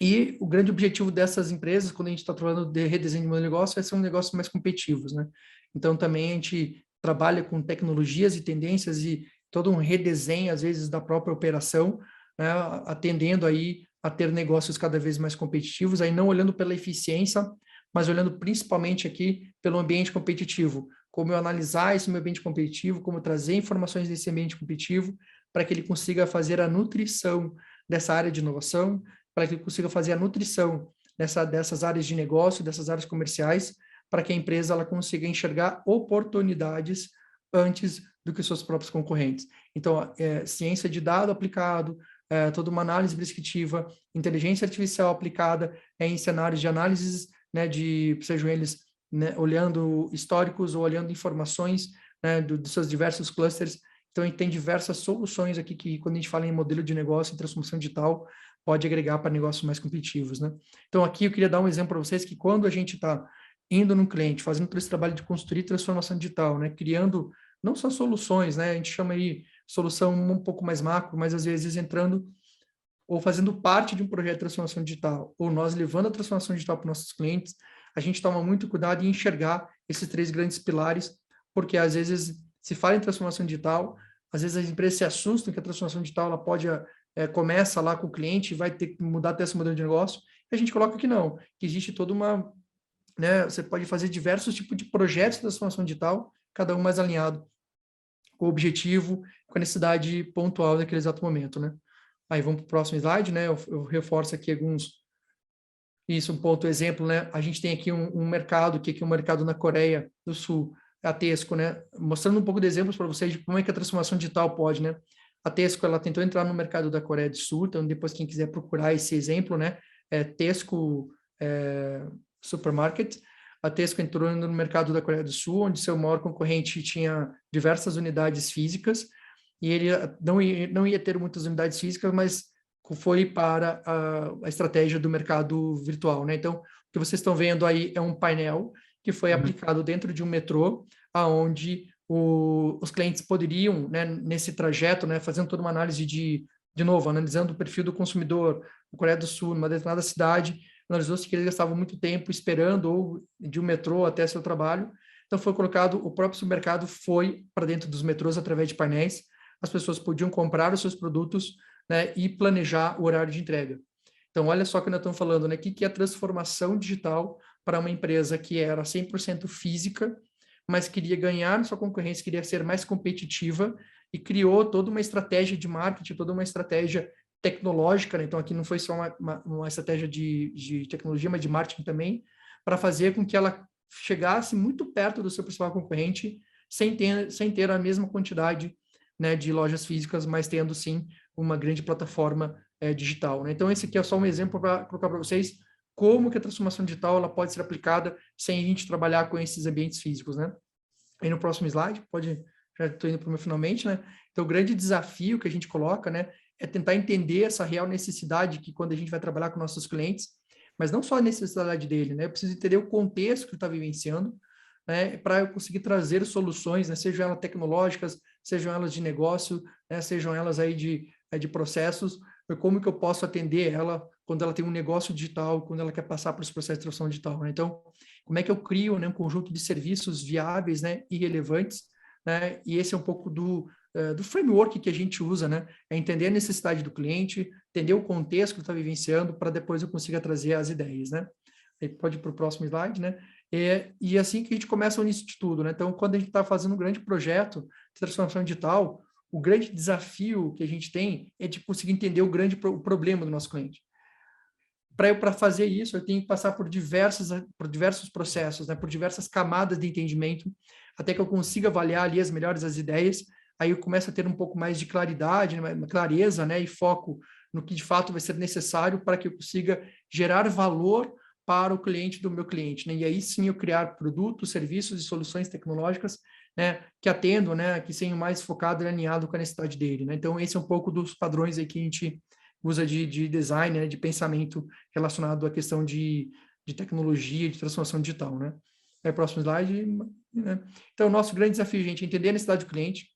E o grande objetivo dessas empresas, quando a gente está falando de redesenho de modelo de negócio, é ser um negócio mais competitivos, né? Então, também a gente trabalha com tecnologias e tendências e todo um redesenho, às vezes, da própria operação, né, atendendo aí a ter negócios cada vez mais competitivos, aí não olhando pela eficiência, mas olhando principalmente aqui pelo ambiente competitivo, como eu analisar esse meu ambiente competitivo, como trazer informações desse ambiente competitivo, para que ele consiga fazer a nutrição dessa área de inovação, para que ele consiga fazer a nutrição dessas áreas de negócio, dessas áreas comerciais, para que a empresa ela consiga enxergar oportunidades antes do que os seus próprios concorrentes. Então, ciência de dado aplicado, toda uma análise prescritiva, inteligência artificial aplicada em cenários de análises, né, sejam eles, né, olhando históricos ou olhando informações, né, dos seus diversos clusters. Então, a gente tem diversas soluções aqui que, quando a gente fala em modelo de negócio e transformação digital, pode agregar para negócios mais competitivos, né? Então, aqui eu queria dar um exemplo para vocês que quando a gente está indo no cliente, fazendo todo esse trabalho de construir transformação digital, né? Criando não só soluções, né? A gente chama aí solução um pouco mais macro, mas às vezes entrando ou fazendo parte de um projeto de transformação digital, ou nós levando a transformação digital para os nossos clientes, a gente toma muito cuidado em enxergar esses três grandes pilares, porque às vezes se fala em transformação digital, às vezes as empresas se assustam que a transformação digital ela pode começa lá com o cliente e vai ter que mudar até esse modelo de negócio, e a gente coloca que não, que existe toda uma, né, você pode fazer diversos tipos de projetos de transformação digital, cada um mais alinhado com o objetivo, com a necessidade pontual daquele exato momento, né? Aí vamos para o próximo slide, né? Eu reforço aqui um ponto exemplo, né? A gente tem aqui um mercado, que é um mercado na Coreia do Sul, a Tesco, né? Mostrando um pouco de exemplos para vocês de como é que a transformação digital pode, né? A Tesco, ela tentou entrar no mercado da Coreia do Sul, então depois quem quiser procurar esse exemplo, né? Tesco Supermarket. A Tesco entrou no mercado da Coreia do Sul, onde seu maior concorrente tinha diversas unidades físicas, e ele não ia ter muitas unidades físicas, mas foi para a estratégia do mercado virtual, né? Então, o que vocês estão vendo aí é um painel que foi aplicado dentro de um metrô, aonde os clientes poderiam, né, nesse trajeto, né, fazendo toda uma análise de novo, analisando o perfil do consumidor na Coreia do Sul, numa determinada cidade, analisou-se que eles gastavam muito tempo esperando ou de um metrô até seu trabalho. Então foi colocado, o próprio supermercado foi para dentro dos metrôs através de painéis, as pessoas podiam comprar os seus produtos, né, e planejar o horário de entrega. Então olha só o que nós estamos falando, né? O que é a transformação digital para uma empresa que era 100% física, mas queria ganhar sua concorrência, queria ser mais competitiva e criou toda uma estratégia de marketing, toda uma estratégia tecnológica, né? Então aqui não foi só uma estratégia de tecnologia, mas de marketing também, para fazer com que ela chegasse muito perto do seu principal concorrente, sem ter a mesma quantidade, né, de lojas físicas, mas tendo sim uma grande plataforma digital, né? Então esse aqui é só um exemplo para colocar para vocês como que a transformação digital ela pode ser aplicada sem a gente trabalhar com esses ambientes físicos, né? Aí no próximo slide, já estou indo para o meu finalmente, né? Então o grande desafio que a gente coloca, né, é tentar entender essa real necessidade que quando a gente vai trabalhar com nossos clientes, mas não só a necessidade dele, né? Eu preciso entender o contexto que ele está vivenciando, né, para eu conseguir trazer soluções, né, sejam elas tecnológicas, sejam elas de negócio, né, sejam elas aí de processos, como que eu posso atender ela quando ela tem um negócio digital, quando ela quer passar por esse processo de transformação digital, né? Então, como é que eu crio, né, um conjunto de serviços viáveis, né, e relevantes, né? E esse é um pouco do framework que a gente usa, né? É entender a necessidade do cliente, entender o contexto que ele está vivenciando, para depois eu consiga trazer as ideias, né? Aí pode ir para o próximo slide, né? E assim que a gente começa o início de tudo, né? Então, quando a gente está fazendo um grande projeto de transformação digital, o grande desafio que a gente tem é de conseguir entender o problema do nosso cliente. Para fazer isso, eu tenho que passar por diversos processos, né? Por diversas camadas de entendimento, até que eu consiga avaliar ali as melhores as ideias. Aí eu começo a ter um pouco mais de claridade, né? Clareza, né? E foco no que de fato vai ser necessário para que eu consiga gerar valor para o cliente do meu cliente, né? E aí sim eu criar produtos, serviços e soluções tecnológicas, né, que atendam, né, que sejam mais focado e alinhado com a necessidade dele, né? Então esse é um pouco dos padrões aí que a gente usa de design, né, de pensamento relacionado à questão de tecnologia, de transformação digital, né? Aí, próximo slide, né? Então o nosso grande desafio, gente, é entender a necessidade do cliente,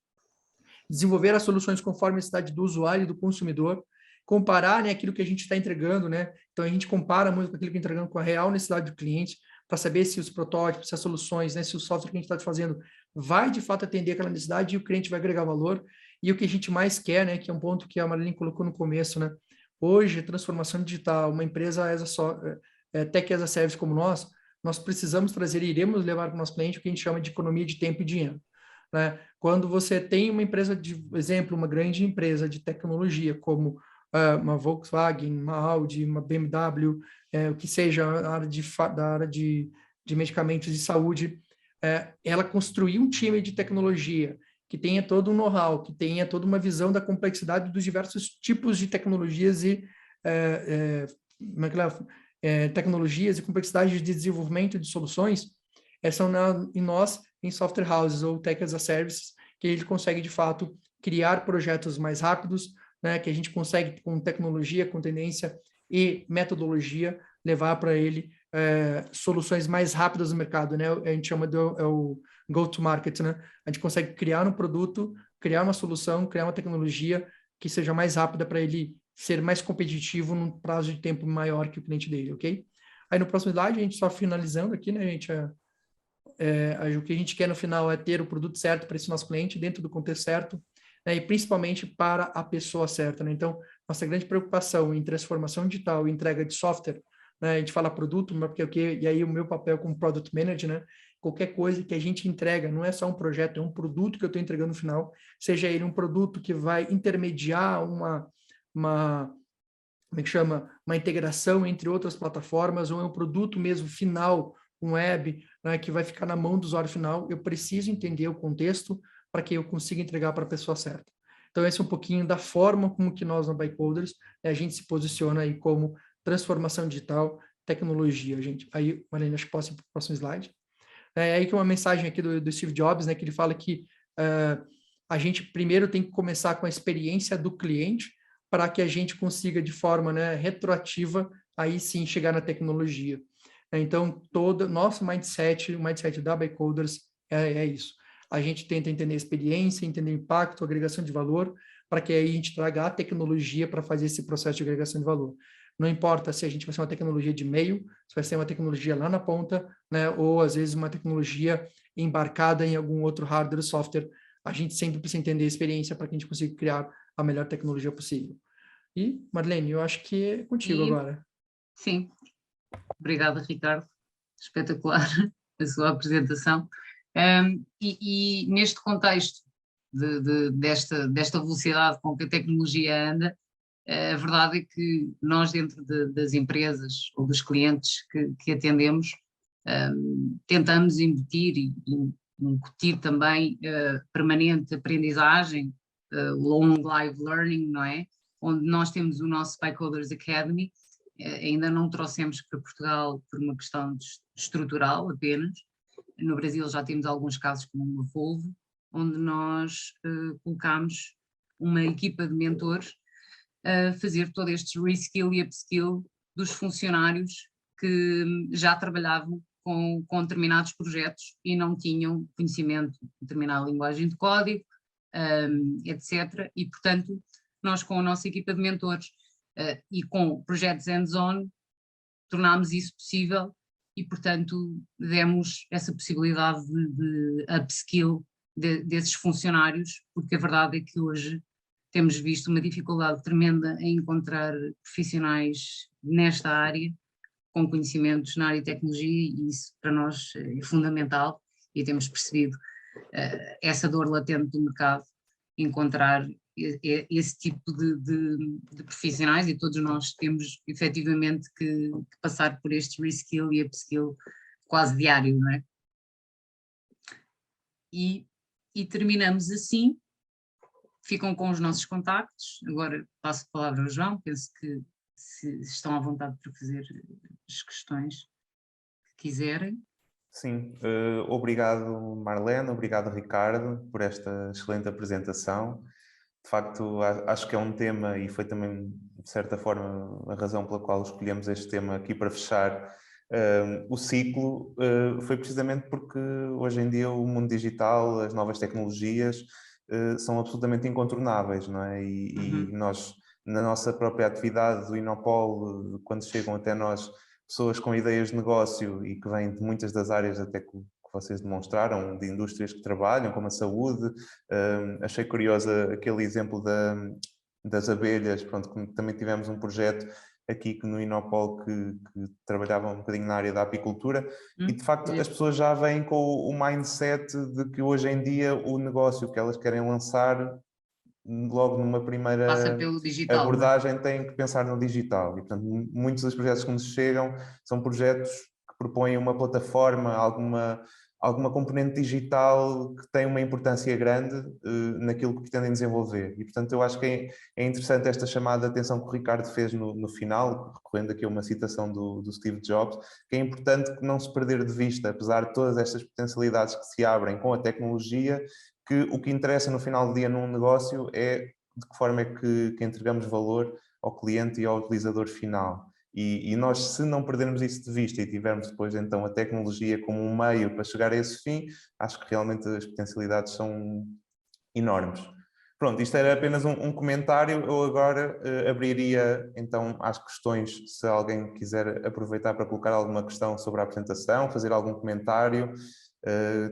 desenvolver as soluções conforme a necessidade do usuário e do consumidor, comparar, né, aquilo que a gente está entregando, né? Então a gente compara muito com aquilo que entregando com a real necessidade do cliente, para saber se os protótipos, se as soluções, né, se o software que a gente está fazendo vai de fato atender aquela necessidade e o cliente vai agregar valor. E o que a gente mais quer, né, que é um ponto que a Marlene colocou no começo, né? Hoje, transformação digital, uma empresa tech as a service como nós precisamos trazer e iremos levar para o nosso cliente o que a gente chama de economia de tempo e dinheiro, né? Quando você tem uma empresa, de exemplo, uma grande empresa de tecnologia, como uma Volkswagen, uma Audi, uma BMW, o que seja da área de medicamentos de saúde, ela construir um time de tecnologia que tenha todo um know-how, que tenha toda uma visão da complexidade dos diversos tipos de tecnologias e tecnologias e complexidade de desenvolvimento de soluções, são em nós, em software houses ou tech as a service, que ele consegue, de fato, criar projetos mais rápidos, né, que a gente consegue, com tecnologia, com tendência e metodologia, levar para ele soluções mais rápidas no mercado, né? A gente chama o go-to-market, né? A gente consegue criar um produto, criar uma solução, criar uma tecnologia que seja mais rápida para ele ser mais competitivo num prazo de tempo maior que o cliente dele, ok? Aí no próximo slide, a gente só finalizando aqui, né, gente? O que a gente quer no final é ter o produto certo para esse nosso cliente, dentro do contexto certo, né, e principalmente para a pessoa certa, né? Então, nossa grande preocupação em transformação digital e entrega de software, né, a gente fala produto, mas e aí o meu papel como Product Manager, né, qualquer coisa que a gente entrega, não é só um projeto, é um produto que eu estou entregando no final, seja ele um produto que vai intermediar como é que chama? Uma integração entre outras plataformas, ou é um produto mesmo final, um web, né, que vai ficar na mão do usuário final, eu preciso entender o contexto para que eu consiga entregar para a pessoa certa. Então, esse é um pouquinho da forma como que nós, na Bycoders, a gente se posiciona aí como transformação digital, tecnologia, gente. Aí, Marlene, acho que posso ir para o próximo slide. Aí que uma mensagem aqui do Steve Jobs, né, que ele fala que a gente primeiro tem que começar com a experiência do cliente para que a gente consiga, de forma, né, retroativa, aí sim chegar na tecnologia. Então, todo nosso mindset, o mindset da Bycoders é isso. A gente tenta entender a experiência, entender o impacto, a agregação de valor, para que aí a gente traga a tecnologia para fazer esse processo de agregação de valor. Não importa se a gente vai ser uma tecnologia de meio, se vai ser uma tecnologia lá na ponta, né, ou às vezes uma tecnologia embarcada em algum outro hardware ou software. A gente sempre precisa entender a experiência para que a gente consiga criar a melhor tecnologia possível. E, Marlene, eu acho que é contigo agora. Sim, obrigada, Ricardo. Espetacular a sua apresentação. E neste contexto desta velocidade com que a tecnologia anda, a verdade é que nós, dentro das empresas ou dos clientes que atendemos, tentamos incutir e incutir também permanente aprendizagem, long live learning, não é? Onde nós temos o nosso Stakeholders Academy, ainda não trouxemos para Portugal por uma questão estrutural apenas. No Brasil já temos alguns casos como a Volvo, onde nós colocamos uma equipa de mentores a fazer todo este reskill e upskill dos funcionários que já trabalhavam com determinados projetos e não tinham conhecimento de determinada linguagem de código, etc. E, portanto, nós com a nossa equipa de mentores e com projetos hands-on, tornámos isso possível e, portanto, demos essa possibilidade de upskill desses funcionários, porque a verdade é que hoje temos visto uma dificuldade tremenda em encontrar profissionais nesta área, com conhecimentos na área de tecnologia, e isso para nós é fundamental, e temos percebido essa dor latente do mercado, encontrar esse tipo de profissionais, e todos nós temos efetivamente que passar por este reskill e upskill quase diário, não é? E terminamos assim, ficam com os nossos contactos. Agora passo a palavra ao João, penso que se estão à vontade para fazer as questões que quiserem. Sim, obrigado Marlene, obrigado Ricardo por esta excelente apresentação. De facto, acho que é um tema, e foi também, de certa forma, a razão pela qual escolhemos este tema aqui para fechar o ciclo, foi precisamente porque hoje em dia o mundo digital, as novas tecnologias são absolutamente incontornáveis, não é? E nós, na nossa própria atividade do Inopol, quando chegam até nós pessoas com ideias de negócio e que vêm de muitas das áreas até que vocês demonstraram, de indústrias que trabalham, como a saúde. Achei curiosa aquele exemplo das abelhas, pronto, também tivemos um projeto aqui no Inopol que trabalhava um bocadinho na área da apicultura, e de facto as pessoas já vêm com o mindset de que hoje em dia o negócio que elas querem lançar, logo numa primeira passa pelo digital, abordagem, têm que pensar no digital. E, portanto, muitos dos projetos que nos chegam são projetos que propõem uma plataforma, alguma componente digital que tem uma importância grande naquilo que pretendem desenvolver. E, portanto, eu acho que é interessante esta chamada de atenção que o Ricardo fez no final, recorrendo aqui a uma citação do Steve Jobs, que é importante não se perder de vista, apesar de todas estas potencialidades que se abrem com a tecnologia, que o que interessa no final do dia num negócio é de que forma é que entregamos valor ao cliente e ao utilizador final. E nós, se não perdermos isso de vista e tivermos depois então a tecnologia como um meio para chegar a esse fim, acho que realmente as potencialidades são enormes. Pronto, isto era apenas um comentário. Eu agora abriria então às questões, se alguém quiser aproveitar para colocar alguma questão sobre a apresentação, fazer algum comentário,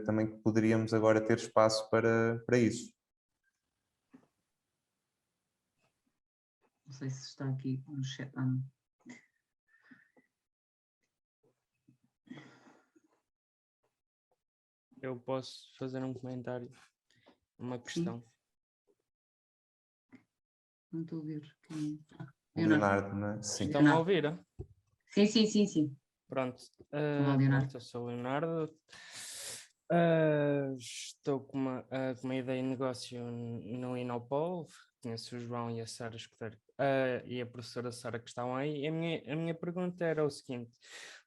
também poderíamos agora ter espaço para isso. Não sei se está aqui no chat. Eu posso fazer um comentário, uma questão. Não estou a ver. Leonardo, não é? Sim. Estão a ouvir? Sim. Pronto. Olá, Leonardo. Pronto, eu sou o Leonardo. Estou com uma ideia de negócio no Inopol. Conheço o João e a Sara Escudeiro, e a professora Sara que estão aí. A minha pergunta era o seguinte: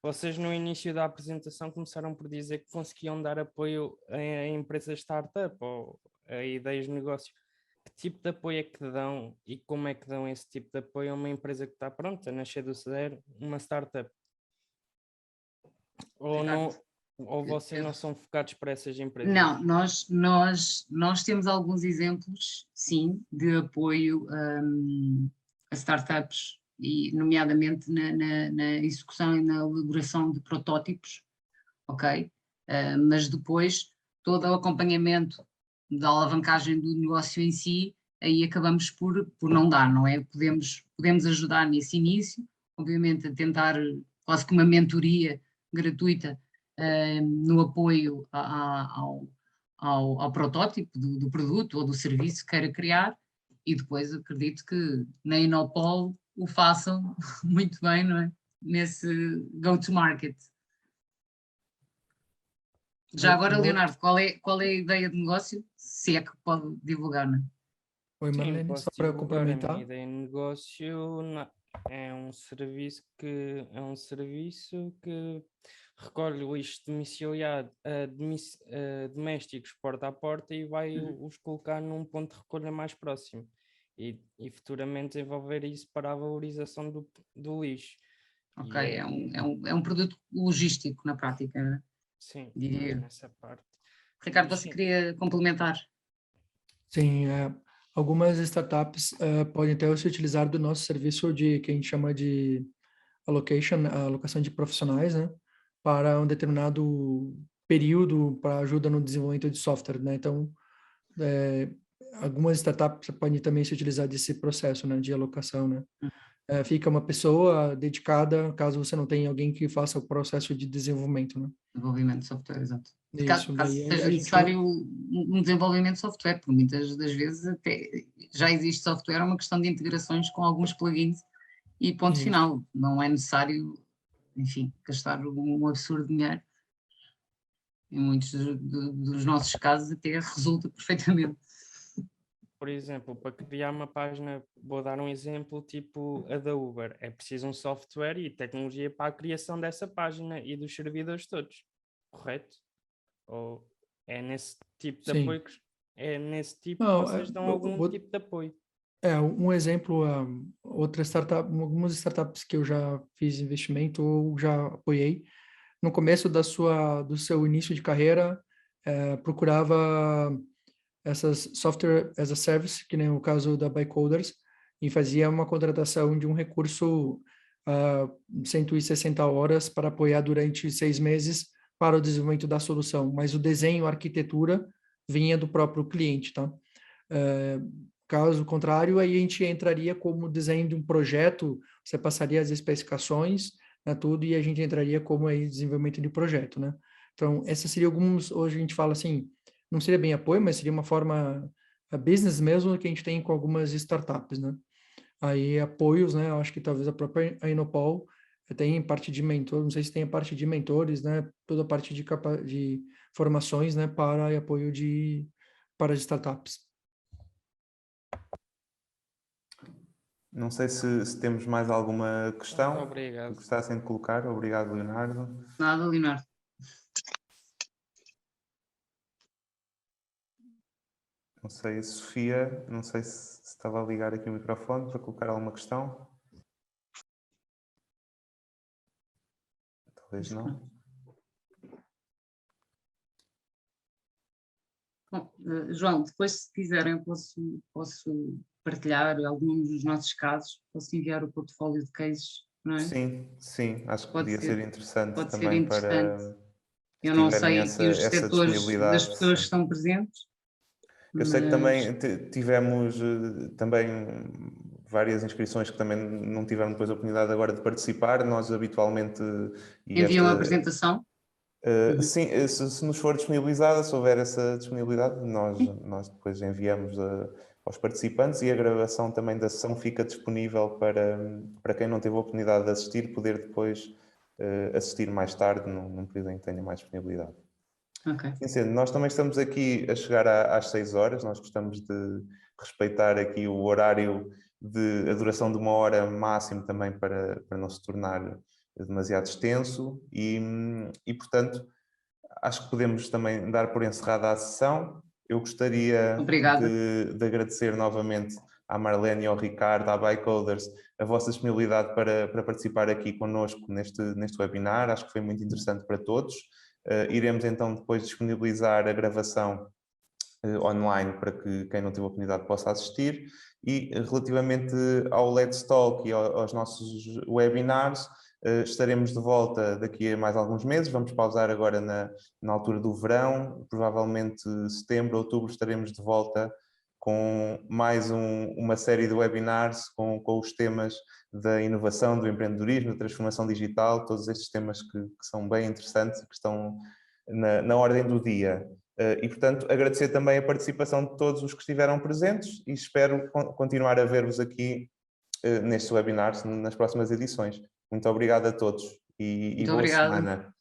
vocês no início da apresentação começaram por dizer que conseguiam dar apoio a empresas startup ou a ideias de negócio. Que tipo de apoio é que dão e como é que dão esse tipo de apoio a uma empresa que está pronta a nascer do zero, uma startup? Ou vocês não são focados para essas empresas? Não, nós temos alguns exemplos, sim, de apoio a startups, e nomeadamente na execução e na elaboração de protótipos, ok? Mas depois todo o acompanhamento da alavancagem do negócio em si, aí acabamos por não dar, não é? Podemos ajudar nesse início, obviamente a tentar quase que uma mentoria gratuita no apoio ao protótipo do produto ou do serviço que queira criar, e depois acredito que na Inopol o façam muito bem, não é? Nesse go-to-market. Já agora, Leonardo, qual é a ideia de negócio? Se é que pode divulgar, não é? Oi, Sim, Marlene, posso só para divulgar. A minha complementar. ideia de negócio é um serviço que recolhe o lixo domiciliado, domésticos porta a porta e vai os colocar num ponto de recolha mais próximo e futuramente desenvolver isso para a valorização do lixo. Ok, é um produto logístico na prática, não é? Sim, Diria eu. nessa parte. Ricardo, Mas você sim. queria complementar? Sim, algumas startups podem até se utilizar do nosso serviço que a gente chama de alocação de profissionais, né, para um determinado período para ajuda no desenvolvimento de software, né? Então, algumas startups podem também se utilizar desse processo, né, de alocação, né? Fica uma pessoa dedicada, caso você não tenha alguém que faça o processo de desenvolvimento, né? Desenvolvimento de software, exato. Isso, Caso daí seja a gente... necessário um desenvolvimento de software, porque muitas das vezes até já existe software, é uma questão de integrações com alguns plugins e ponto Isso. final. Não é necessário, enfim, gastar um absurdo dinheiro. Em muitos dos nossos casos até resulta perfeitamente. Por exemplo, para criar uma página, vou dar um exemplo tipo a da Uber. É preciso um software e tecnologia para a criação dessa página e dos servidores todos, correto? Ou é nesse tipo de Sim. apoio que Não, vocês dão algum tipo de apoio? um exemplo, outra startup, algumas startups que eu já fiz investimento ou já apoiei, no começo do seu início de carreira, procurava essas software as a service, que nem o caso da Bycoders, e fazia uma contratação de um recurso 160 horas para apoiar durante 6 meses para o desenvolvimento da solução, mas o desenho, a arquitetura vinha do próprio cliente, tá? Caso contrário, aí a gente entraria como desenho de um projeto, você passaria as especificações, né, tudo, e a gente entraria como aí desenvolvimento de projeto, né? Então, essas seriam alguns, hoje a gente fala assim, não seria bem apoio, mas seria uma forma business mesmo que a gente tem com algumas startups, né? Aí apoios, né? Eu acho que talvez a própria Inopol tem parte de mentor, não sei se tem a parte de mentores, né? Toda a parte de formações, né? Para apoio para as startups. Não sei se temos mais alguma questão Muito obrigado. que gostassem de colocar. Obrigado, Leonardo. Nada, Leonardo. Não sei, Sofia, não sei se estava a ligar aqui o microfone para colocar alguma questão. Talvez não. Bom, João, depois se quiserem posso partilhar alguns dos nossos casos, posso enviar o portfólio de cases, não é? Sim, acho que podia ser interessante Pode ser também interessante. para Eu se não tiverem sei aqui os essa setores das disponibilidade. pessoas que Sim. estão presentes, Eu sei que mas também tivemos também várias inscrições que também não tiveram depois a oportunidade agora de participar. Nós habitualmente e enviam a apresentação. sim, se nos for disponibilizada, se houver essa disponibilidade, nós depois enviamos aos participantes e a gravação também da sessão fica disponível para quem não teve a oportunidade de assistir, poder depois assistir mais tarde, num período em que tenha mais disponibilidade. Ok. Sim, sendo, nós também estamos aqui a chegar às 6 horas, nós gostamos de respeitar aqui o horário a duração de 1 hora máximo também para não se tornar demasiado extenso e, portanto, acho que podemos também dar por encerrada a sessão. Eu gostaria Obrigada. de agradecer novamente à Marlene e ao Ricardo, à Bycoders, a vossa disponibilidade para participar aqui connosco neste webinar. Acho que foi muito interessante para todos. Iremos então depois disponibilizar a gravação online para que quem não teve a oportunidade possa assistir. E relativamente ao Let's Talk e aos nossos webinars, Estaremos de volta daqui a mais alguns meses, vamos pausar agora na altura do verão, provavelmente setembro, outubro estaremos de volta com mais uma série de webinars com os temas da inovação, do empreendedorismo, da transformação digital, todos estes temas que são bem interessantes e que estão na ordem do dia. E, portanto, agradecer também a participação de todos os que estiveram presentes e espero continuar a ver-vos aqui nestes webinars nas próximas edições. Muito obrigado a todos e boa semana.